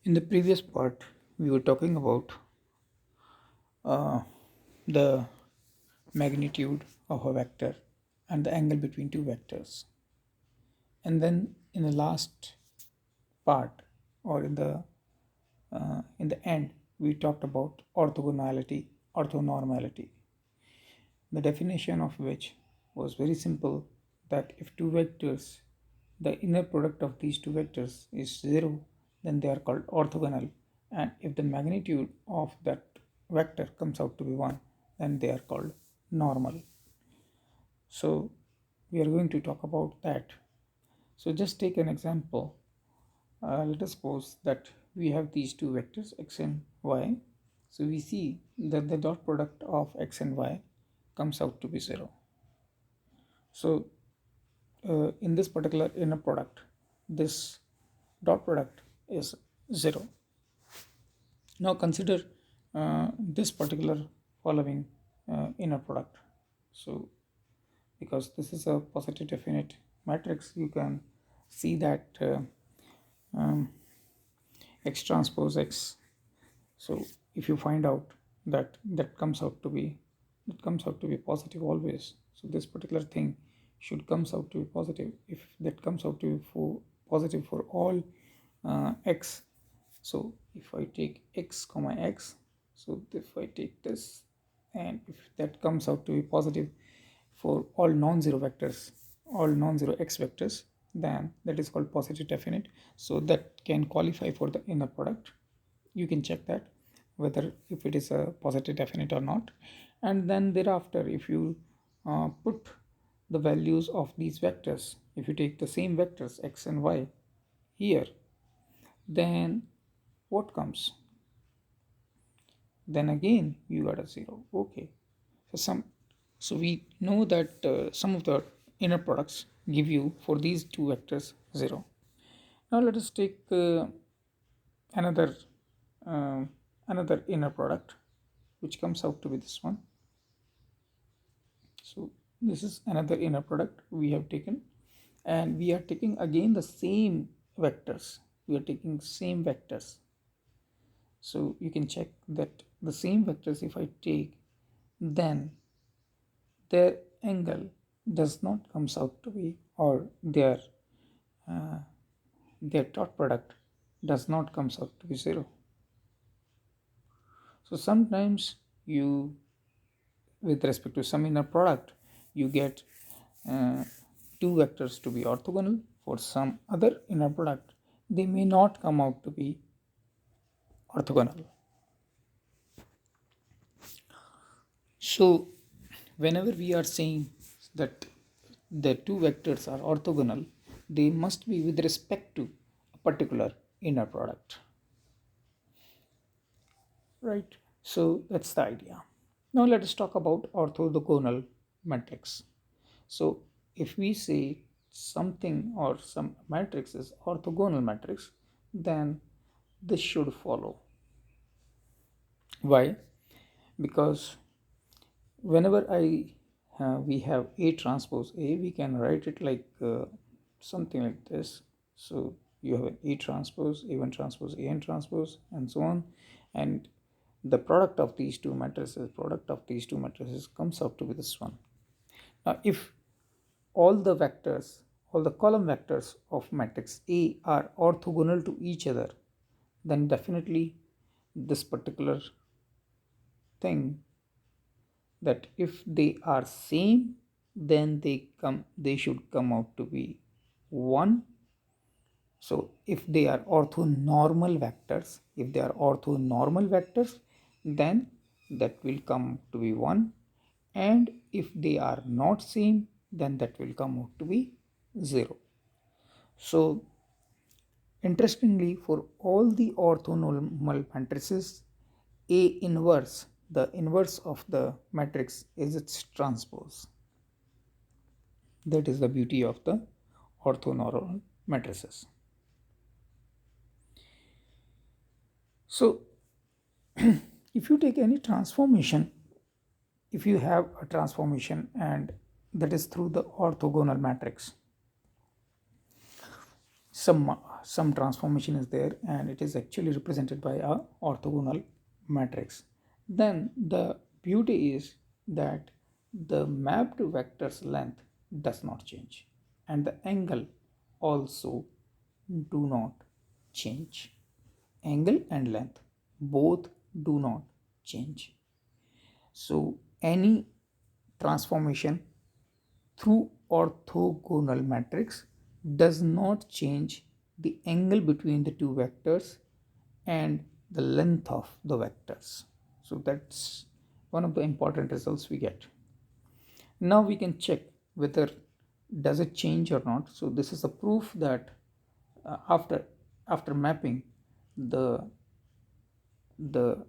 In the previous part, we were talking about uh, the magnitude of a vector and the angle between two vectors. And then in the last part, or in the end, we talked about orthonormality, the definition of which was very simple, that if two vectors, the inner product of these two vectors is 0, then they are called orthogonal, and if the magnitude of that vector comes out to be 1, then they are called normal. So we are going to talk about that. So just take an example. Let us suppose that we have these two vectors x and y. So we see that the dot product of x and y comes out to be 0. So in this particular inner product, this dot product is 0. Now consider this particular following inner product. So because this is a positive definite matrix, you can see that um, x transpose x. So if you find out that that comes out to be positive always, so this particular thing should comes out to be positive. If that comes out to be positive for all x, so if I take x comma x, so if I take this, and if that comes out to be positive for all non-zero vectors, all non-zero x vectors, then that is called positive definite. So that can qualify for the inner product. You can check that whether if it is a positive definite or not. And then thereafter, if you put the values of these vectors, if you take the same vectors x and y here, then what comes? Then again you got a 0. Okay, so we know that some of the inner products give you for these two vectors 0. Now let us take another uh, another inner product, which comes out to be this one. So this is another inner product we have taken, and we are taking again the same vectors. We are taking same vectors. So you can check that the same vectors if I take, then their angle does not comes out to be, or uh, their dot product does not comes out to be 0. So sometimes you, with respect to some inner product, you get uh, two vectors to be orthogonal. For some other inner product, they may not come out to be orthogonal. So whenever we are saying that the two vectors are orthogonal, they must be with respect to a particular inner product, right? So that's the idea. Now let us talk about orthogonal matrix. So if we say something or some matrix is orthogonal matrix, then this should follow. Why? Because whenever we have A transpose A, we can write it like something like this. So you have an A transpose, A1 transpose, AN transpose, and so on. And the product of these two matrices comes out to be this one. Now, if all the vectors, all the column vectors of matrix A are orthogonal to each other, then definitely this particular thing, that if they are same, then they should come out to be 1. So if they are orthonormal vectors, then that will come to be 1, and if they are not same, then that will come out to be 0. So interestingly, for all the orthonormal matrices, A inverse, the inverse of the matrix, is its transpose. That is the beauty of the orthonormal matrices. So if you take any transformation, if you have a transformation and that is through the orthogonal matrix, some transformation is there, and it is actually represented by a orthogonal matrix. Then the beauty is that the mapped vector's length does not change, and the angle also do not change. Angle and length both do not change. So any transformation through orthogonal matrix does not change the angle between the two vectors and the length of the vectors. So that's one of the important results we get. Now we can check whether does it change or not. So this is a proof that after mapping, the the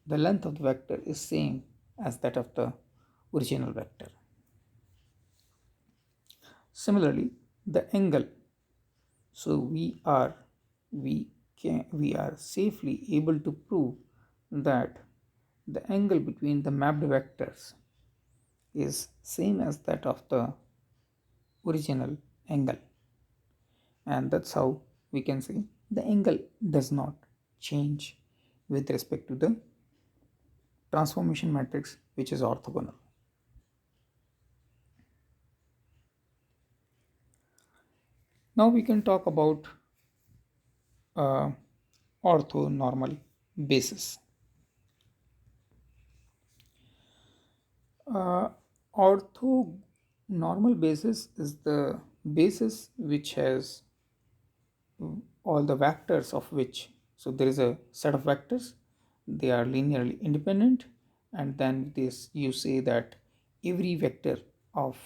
the length of the vector is same as that of the original vector. Similarly, the angle. So we are safely able to prove that the angle between the mapped vectors is same as that of the original angle, and that's how we can say the angle does not change with respect to the transformation matrix which is orthogonal. Now we can talk about orthonormal basis. Orthonormal basis is the basis which has all the vectors of which, so there is a set of vectors, they are linearly independent, and then this you say that every vector of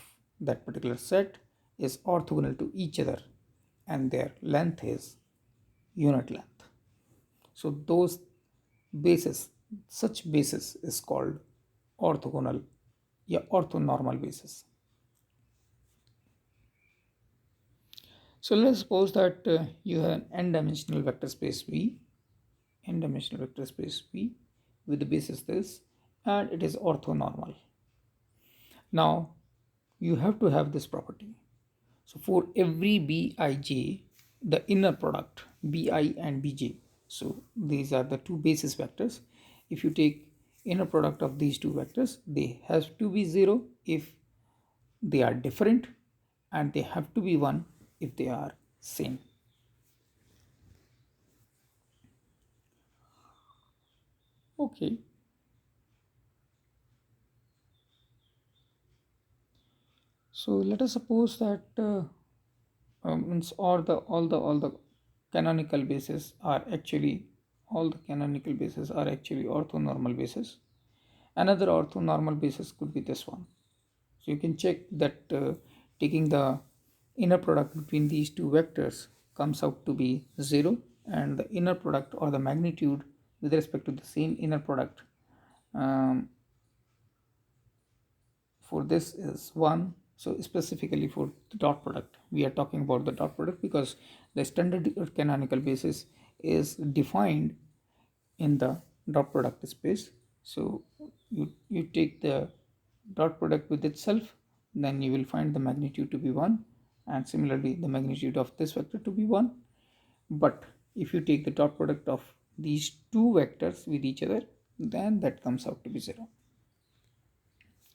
that particular set is orthogonal to each other and their length is unit length. So those bases, such basis is called orthogonal, yeah, orthonormal basis. So let's suppose that you have an n-dimensional vector space V, n-dimensional vector space V with the basis this, and it is orthonormal. Now you have to have this property. So for every Bij, the inner product Bi and Bj, so these are the two basis vectors. If you take inner product of these two vectors, they have to be 0 if they are different, and they have to be 1 if they are same. Okay. So let us suppose that means all the canonical bases are actually orthonormal bases. Another orthonormal basis could be this one. So you can check that taking the inner product between these two vectors comes out to be 0, and the inner product or the magnitude with respect to the same inner product for this is 1. So specifically for the dot product, we are talking about the dot product because the standard canonical basis is defined in the dot product space. So you take the dot product with itself, then you will find the magnitude to be 1, and similarly the magnitude of this vector to be 1. But if you take the dot product of these two vectors with each other, then that comes out to be 0.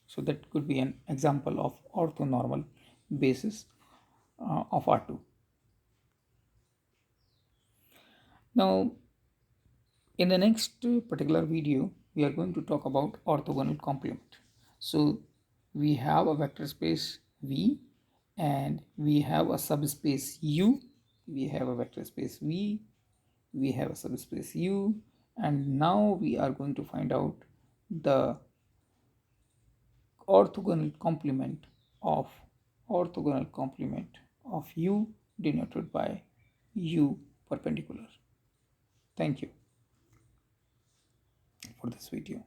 So that could be an example of orthonormal basis of R2. Now, in the next particular video, we are going to talk about orthogonal complement. So we have a vector space V, and we have a subspace U. We have a vector space V, we have a subspace U, and now we are going to find out the orthogonal complement of U denoted by U perpendicular. Thank you for this video.